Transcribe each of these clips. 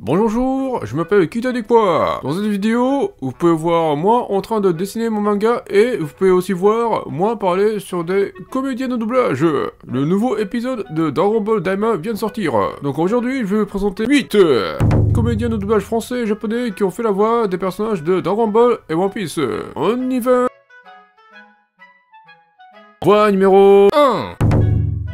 Bonjour, je m'appelle Kitadekwa. Dans cette vidéo, vous pouvez voir moi en train de dessiner mon manga et vous pouvez aussi voir moi parler sur des comédiens de doublage. Le nouveau épisode de Dragon Ball Daima vient de sortir. Donc aujourd'hui, je vais vous présenter 8 comédiens de doublage français et japonais qui ont fait la voix des personnages de Dragon Ball et One Piece. On y va. Voix numéro 1.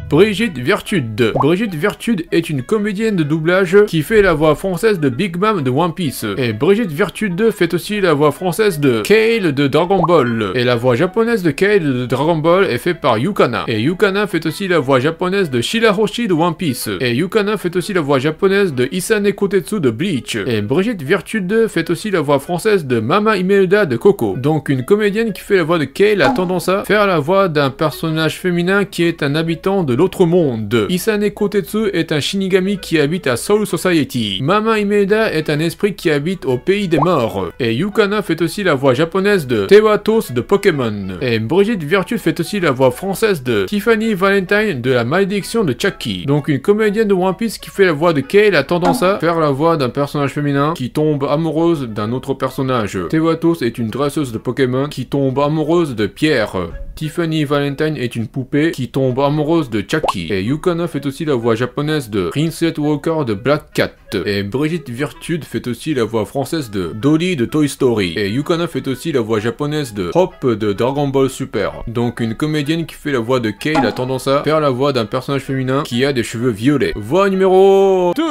Brigitte Vertude. Brigitte Vertude est une comédienne de doublage qui fait la voix française de Big Mom de One Piece. Et Brigitte Vertude fait aussi la voix française de Kale de Dragon Ball. Et la voix japonaise de Kale de Dragon Ball est faite par Yukana. Et Yukana fait aussi la voix japonaise de Shirahoshi de One Piece. Et Yukana fait aussi la voix japonaise de Isane Kotetsu de Bleach. Et Brigitte Vertude fait aussi la voix française de Mama Imelda de Coco. Donc une comédienne qui fait la voix de Kale a tendance à faire la voix d'un personnage féminin qui est un habitant de l'autre monde. Isane Kotetsu est un Shinigami qui habite à Soul Society. Mama Imelda est un esprit qui habite au pays des morts. Et Yukana fait aussi la voix japonaise de Tewatos de Pokémon. Et Brigitte Vertude fait aussi la voix française de Tiffany Valentine de la malédiction de Chucky. Donc une comédienne de One Piece qui fait la voix de Kale a tendance à faire la voix d'un personnage féminin qui tombe amoureuse d'un autre personnage. Tewatos est une dresseuse de Pokémon qui tombe amoureuse de Pierre. Tiffany Valentine est une poupée qui tombe amoureuse de Chucky. Et Yukana fait aussi la voix japonaise de Princess Walker de Black Cat. Et Brigitte Vertude fait aussi la voix française de Dolly de Toy Story. Et Yukana fait aussi la voix japonaise de Hop de Dragon Ball Super. Donc une comédienne qui fait la voix de Kale a tendance à faire la voix d'un personnage féminin qui a des cheveux violets. Voix numéro 2.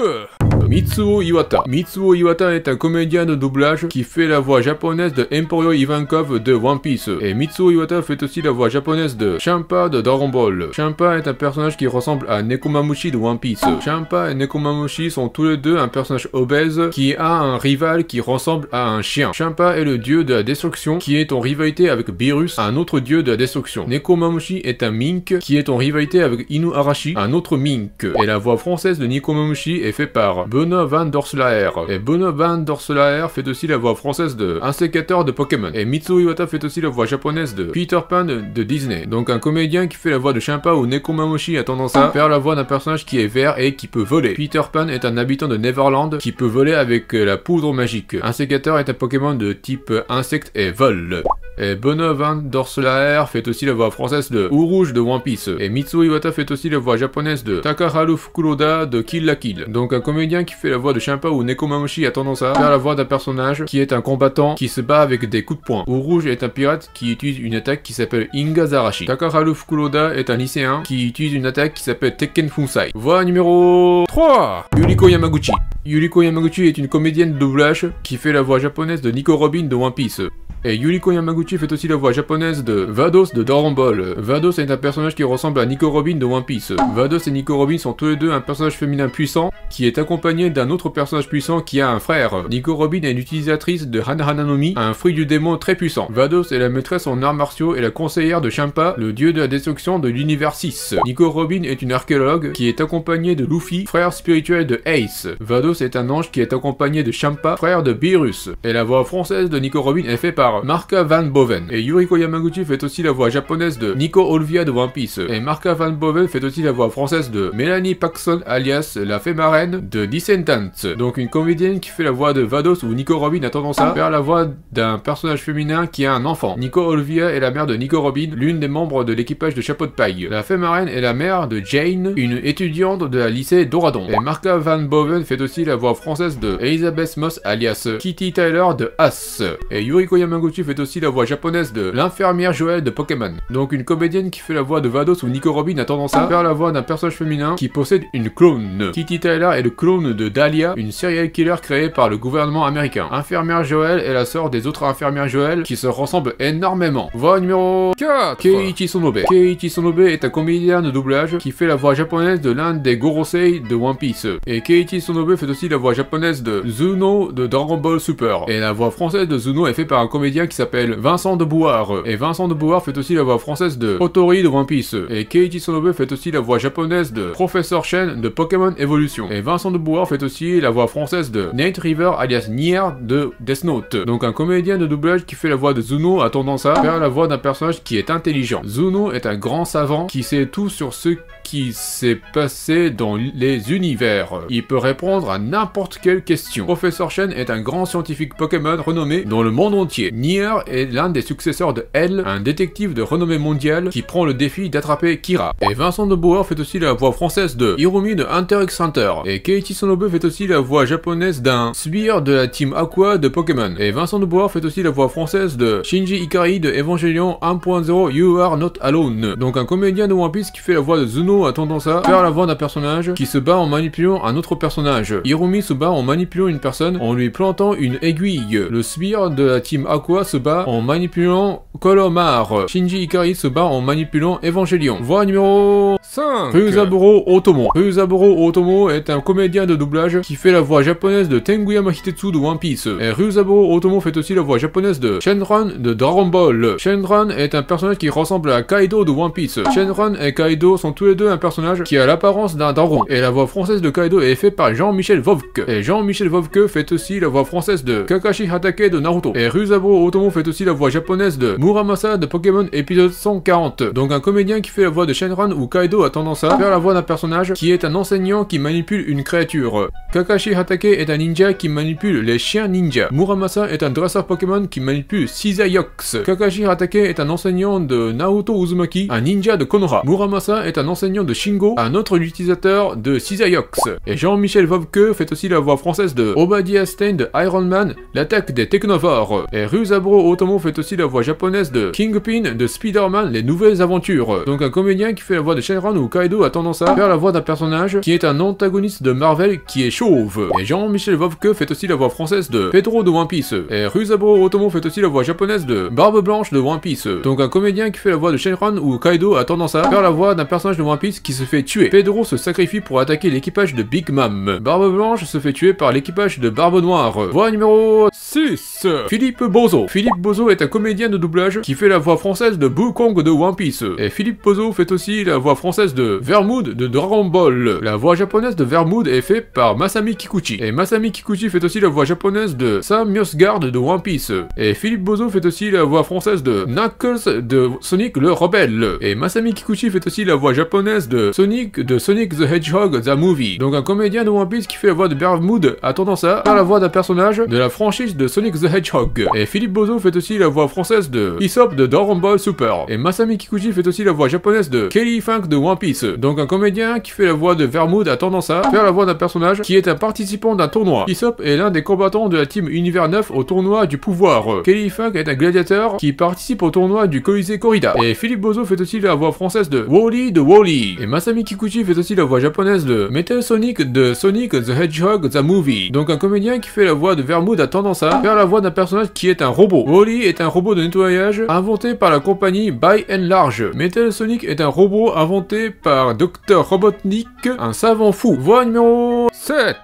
Mitsuo Iwata. Mitsuo Iwata est un comédien de doublage qui fait la voix japonaise de Emporio Ivankov de One Piece. Et Mitsuo Iwata fait aussi la voix japonaise de Champa de Dragon Ball. Champa est un personnage qui ressemble à Nekomamushi de One Piece. Champa et Nekomamushi sont tous les deux un personnage obèse qui a un rival qui ressemble à un chien. Champa est le dieu de la destruction qui est en rivalité avec Beerus, un autre dieu de la destruction. Nekomamushi est un mink qui est en rivalité avec Inuarashi, un autre mink. Et la voix française de Nekomamushi est faite par Benoît Van Dorslaer. Et Benoît Van Dorslaer fait aussi la voix française de un sécateur de Pokémon. Et Mitsuo Iwata fait aussi la voix japonaise de Peter Pan de Disney. Donc un comédien qui fait la voix de Champa ou Nekomamushi a tendance à faire la voix d'un personnage qui est vert et qui peut voler. Peter Pan est un habitant de Neverland qui peut voler avec la poudre magique. Un sécateur est un Pokémon de type insecte et vol. Et Benoît Van Dorslaer fait aussi la voix française de Rouge de One Piece. Et Mitsuo Iwata fait aussi la voix japonaise de Takaharu Fukuroda de Kill la Kill. Donc un comédien qui fait la voix de Champa ou Nekomamushi a tendance à faire la voix d'un personnage qui est un combattant qui se bat avec des coups de poing. Rouge est un pirate qui utilise une attaque qui s'appelle Ingazarashi. Takaharu Fukuroda est un lycéen qui utilise une attaque qui s'appelle Tekken Funsai. Voix numéro 3. Yuriko Yamaguchi. Yuriko Yamaguchi est une comédienne de doublage qui fait la voix japonaise de Nico Robin de One Piece. Et Yuriko Yamaguchi fait aussi la voix japonaise de Vados de Dragon Ball. Vados est un personnage qui ressemble à Nico Robin de One Piece. Vados et Nico Robin sont tous les deux un personnage féminin puissant qui est accompagné d'un autre personnage puissant qui a un frère. Nico Robin est une utilisatrice de Hanahanomi, un fruit du démon très puissant. Vados est la maîtresse en arts martiaux et la conseillère de Champa, le dieu de la destruction de l'univers 6. Nico Robin est une archéologue qui est accompagnée de Luffy, frère spirituel de Ace. Vados est un ange qui est accompagné de Champa, frère de Beerus. Et la voix française de Nico Robin est faite par Marka Van Boven. Et Yuriko Yamaguchi fait aussi la voix japonaise de Nico Olvia de One Piece. Et Marka Van Boven fait aussi la voix française de Melanie Paxson alias la fée marraine de Descendants. Donc une comédienne qui fait la voix de Vados ou Nico Robin a tendance à faire la voix d'un personnage féminin qui a un enfant. Nico Olvia est la mère de Nico Robin, l'une des membres de l'équipage de Chapeau de Paille. La fée marraine est la mère de Jane, une étudiante de la lycée Doradon. Et Marka Van Boven fait aussi la voix française de Elizabeth Moss alias Kitty Tyler de As. Et Yuriko Yamaguchi fait aussi la voix japonaise de l'infirmière Joël de Pokémon. Donc une comédienne qui fait la voix de Vados ou Nico Robin a tendance à faire la voix d'un personnage féminin qui possède une clone. Kitty Tyler est le clone de Dahlia, une serial killer créée par le gouvernement américain. Infirmière Joël est la sœur des autres infirmières Joël qui se ressemblent énormément. Voix numéro 4. Keiichi Sonobe. Keiichi Sonobe est un comédien de doublage qui fait la voix japonaise de l'un des Gorosei de One Piece. Et Keiichi Sonobe fait aussi la voix japonaise de Zuno de Dragon Ball Super. Et la voix française de Zuno est faite par un comédien qui s'appelle Vincent de Bouard. Et Vincent de Bouard fait aussi la voix française de Otori de One Piece. Et Keiichi Sonobe fait aussi la voix japonaise de Professeur Shen de Pokémon Evolution. Et Vincent de Bouard fait aussi la voix française de Nate River alias Nier de Death Note. Donc un comédien de doublage qui fait la voix de Zuno a tendance à faire la voix d'un personnage qui est intelligent. Zuno est un grand savant qui sait tout sur ce qui s'est passé dans les univers. Il peut répondre à n'importe quelle question. Professeur Chen est un grand scientifique Pokémon renommé dans le monde entier. Nier est l'un des successeurs de L, un détective de renommée mondiale qui prend le défi d'attraper Kira. Et Vincent de Boer fait aussi la voix française de Hirumi de Hunter x Hunter. Et Keiichi Sonobe fait aussi la voix japonaise d'un sbire de la team Aqua de Pokémon. Et Vincent de Boer fait aussi la voix française de Shinji Ikari de Evangelion 1.0 You Are Not Alone. Donc un comédien de One Piece qui fait la voix de Zuno a tendance à faire la voix d'un personnage qui se bat en manipulant un autre personnage. Hirumi se bat en manipulant une personne en lui plantant une aiguille. Le sbire de la team Aqua se bat en manipulant Colomar. Shinji Ikari se bat en manipulant Evangelion. Voix numéro 5. Ryuzaburo Otomo. Ryuzaburo Otomo est un comédien de doublage qui fait la voix japonaise de Tenguyama Hitetsu de One Piece. Et Ryuzaburo Otomo fait aussi la voix japonaise de Shenron de Dragon Ball. Shenron est un personnage qui ressemble à Kaido de One Piece. Shenron et Kaido sont tous les deux un personnage qui a l'apparence d'un daron. Et la voix française de Kaido est faite par Jean-Michel Vovke. Et Jean-Michel Vovke fait aussi la voix française de Kakashi Hatake de Naruto. Et Ryuzaburo Otomo fait aussi la voix japonaise de Muramasa de Pokémon épisode 140. Donc un comédien qui fait la voix de Shenron ou Kaido a tendance à faire la voix d'un personnage qui est un enseignant qui manipule une créature. Kakashi Hatake est un ninja qui manipule les chiens ninja. Muramasa est un dresseur Pokémon qui manipule Cisaiox. Kakashi Hatake est un enseignant de Naoto Uzumaki, un ninja de Konoha. Muramasa est un enseignant de Shingo, un autre utilisateur de Cisaiox. Et Jean-Michel Vovke fait aussi la voix française de Obadiah Stane de Iron Man, l'attaque des Technovores. Et Ryuzaburo Otomo fait aussi la voix japonaise de Kingpin de Spider-Man, les nouvelles aventures. Donc un comédien qui fait la voix de Shenron ou Kaido a tendance à faire la voix d'un personnage qui est un antagoniste de Marvel qui est chauve. Et Jean-Michel Vovke fait aussi la voix française de Pedro de One Piece. Et Ryuzaburo Otomo fait aussi la voix japonaise de Barbe Blanche de One Piece. Donc un comédien qui fait la voix de Shenron ou Kaido a tendance à faire la voix d'un personnage de One Piece qui se fait tuer. Pedro se sacrifie pour attaquer l'équipage de Big Mom. Barbe Blanche se fait tuer par l'équipage de Barbe Noire. Voix numéro 6. Philippe Bozo. Philippe Bozo est un comédien de doublage qui fait la voix française de Wukong de One Piece. Et Philippe Bozo fait aussi la voix française de Vermood de Dragon Ball. La voix japonaise de Vermood est faite par Masami Kikuchi. Et Masami Kikuchi fait aussi la voix japonaise de Sam Myosgard de One Piece. Et Philippe Bozo fait aussi la voix française de Knuckles de Sonic le Rebelle. Et Masami Kikuchi fait aussi la voix japonaise de Sonic the Hedgehog the Movie. Donc un comédien de One Piece qui fait la voix de Vermood a tendance à faire la voix d'un personnage de la franchise de Sonic the Hedgehog. Et Philippe Bozo fait aussi la voix française de Usopp de Dragon Ball Super. Et Masami Kikuchi fait aussi la voix japonaise de Kelly Funk de One Piece. Donc un comédien qui fait la voix de Vermood a tendance à faire la voix d'un personnage qui est un participant d'un tournoi. Usopp est l'un des combattants de la team Univers 9 au tournoi du pouvoir. Kelly Funk est un gladiateur qui participe au tournoi du Colisée Corrida. Et Philippe Bozo fait aussi la voix française de Wally de Wally. Et Masami Kikuchi fait aussi la voix japonaise de Metal Sonic de Sonic the Hedgehog the Movie. Donc un comédien qui fait la voix de Vermood a tendance à faire la voix d'un personnage qui est un robot. Wally est un robot de nettoyage inventé par la compagnie By and Large. Metal Sonic est un robot inventé par Dr Robotnik, un savant fou. Voix numéro 7.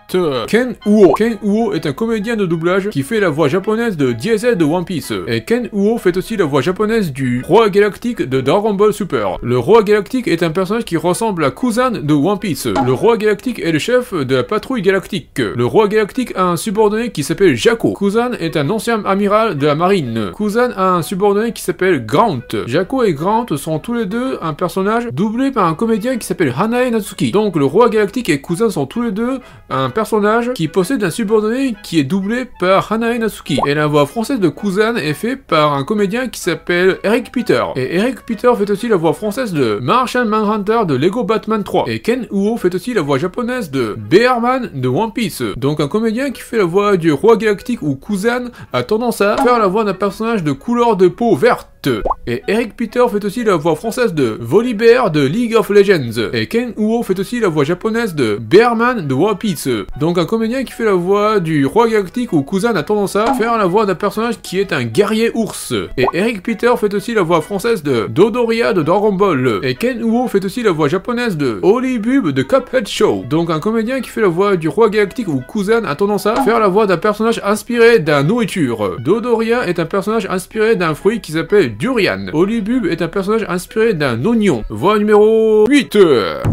Ken Uo. Ken Uo est un comédien de doublage qui fait la voix japonaise de Diesel de One Piece. Et Ken Uo fait aussi la voix japonaise du Roi Galactique de Dragon Ball Super. Le Roi Galactique est un personnage qui ressemble à Kuzan de One Piece. Le Roi Galactique est le chef de la patrouille galactique. Le Roi Galactique a un subordonné qui s'appelle Jaco. Kuzan est un ancien amiral de la marine. Kuzan a un subordonné qui s'appelle Grant. Jaco et Grant sont tous les deux un personnage doublé par un comédien qui s'appelle Hanae Natsuki. Donc le Roi Galactique et Kuzan sont tous les deux un personnage qui possède un subordonné qui est doublé par Hanae Natsuki. Et la voix française de Kuzan est faite par un comédien qui s'appelle Eric Peter. Et Eric Peter fait aussi la voix française de Martian Manhunter de Lego Batman 3. Et Ken Uo fait aussi la voix japonaise de Bearman de One Piece. Donc un comédien qui fait la voix du Roi Galactique ou Kuzan a tendance à faire la voix d'un personnage de couleur de peau verte. Et Eric Peter fait aussi la voix française de Volibear de League of Legends. Et Ken Uo fait aussi la voix japonaise de Bearman de One Piece. Donc un comédien qui fait la voix du Roi Galactique ou Kuzan a tendance à faire la voix d'un personnage qui est un guerrier ours. Et Eric Peter fait aussi la voix française de Dodoria de Dragon Ball. Et Ken Uo fait aussi la voix japonaise de Holy Bub de Cuphead Show. Donc un comédien qui fait la voix du Roi Galactique ou Kuzan a tendance à faire la voix d'un personnage inspiré d'un nourriture. Dodoria est un personnage inspiré d'un fruit qui s'appelle Durian. Olibub est un personnage inspiré d'un oignon. Voix numéro 8.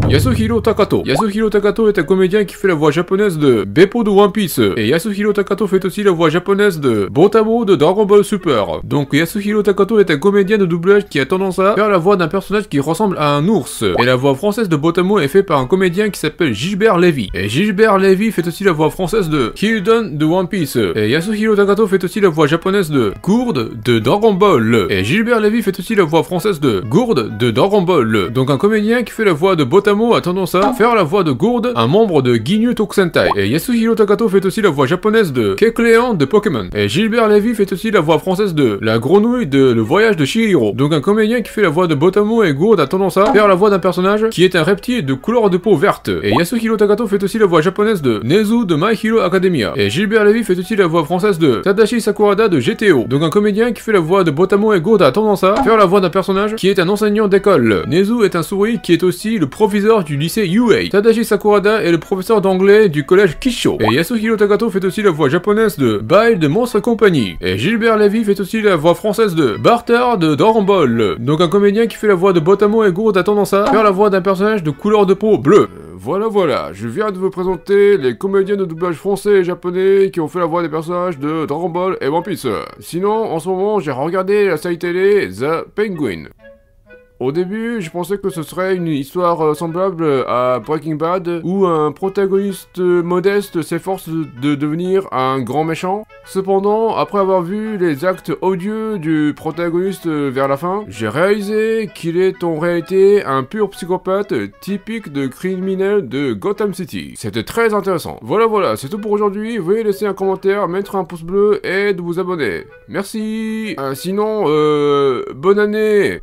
Yasuhiro Takato. Yasuhiro Takato est un comédien qui fait la voix japonaise de Beppo de One Piece. Et Yasuhiro Takato fait aussi la voix japonaise de Botamo de Dragon Ball Super. Donc Yasuhiro Takato est un comédien de doublage qui a tendance à faire la voix d'un personnage qui ressemble à un ours. Et la voix française de Botamo est faite par un comédien qui s'appelle Gilbert Lévy. Et Gilbert Lévy fait aussi la voix française de Kildon de One Piece. Et Yasuhiro Takato fait aussi la voix japonaise de Gourde de Dragon Ball. Et Gilbert Lévy fait aussi la voix française de Gourde de Dragon Ball. Donc un comédien qui fait la voix de Botamo a tendance à faire la voix de Gourde, un membre de Ginyu Tokusentai. Et Yasuhiro Takato fait aussi la voix japonaise de Kecleon de Pokémon. Et Gilbert Lévy fait aussi la voix française de la grenouille de Le Voyage de Chihiro. Donc un comédien qui fait la voix de Botamo et Gourde a tendance à faire la voix d'un personnage qui est un reptile de couleur de peau verte. Et Yasuhiro Takato fait aussi la voix japonaise de Nezu de My Hero Academia. Et Gilbert Lévy fait aussi la voix française de Tadashi Sakurada de GTO. Donc un comédien qui fait la voix de Botamo et Gourde a tendance à faire la voix d'un personnage qui est un enseignant d'école. Nezu est un souris qui est aussi le proviseur du lycée UA. Tadashi Sakurada est le professeur d'anglais du collège Kisho. Et Yasuhiro Takato fait aussi la voix japonaise de Bile de Monstre Company. Et Gilbert Lévy fait aussi la voix française de Barter de Dragon Ball. Donc un comédien qui fait la voix de Botamo et Gourde a tendance à faire la voix d'un personnage de couleur de peau bleue. Voilà, je viens de vous présenter les comédiens de doublage français et japonais qui ont fait la voix des personnages de Dragon Ball et One Piece. Sinon, en ce moment, j'ai regardé la série télé The Penguin. Au début, je pensais que ce serait une histoire semblable à Breaking Bad, où un protagoniste modeste s'efforce de devenir un grand méchant. Cependant, après avoir vu les actes odieux du protagoniste vers la fin, j'ai réalisé qu'il est en réalité un pur psychopathe typique de criminel de Gotham City. C'était très intéressant. Voilà, c'est tout pour aujourd'hui. Veuillez laisser un commentaire, mettre un pouce bleu et de vous abonner. Merci. Sinon, bonne année.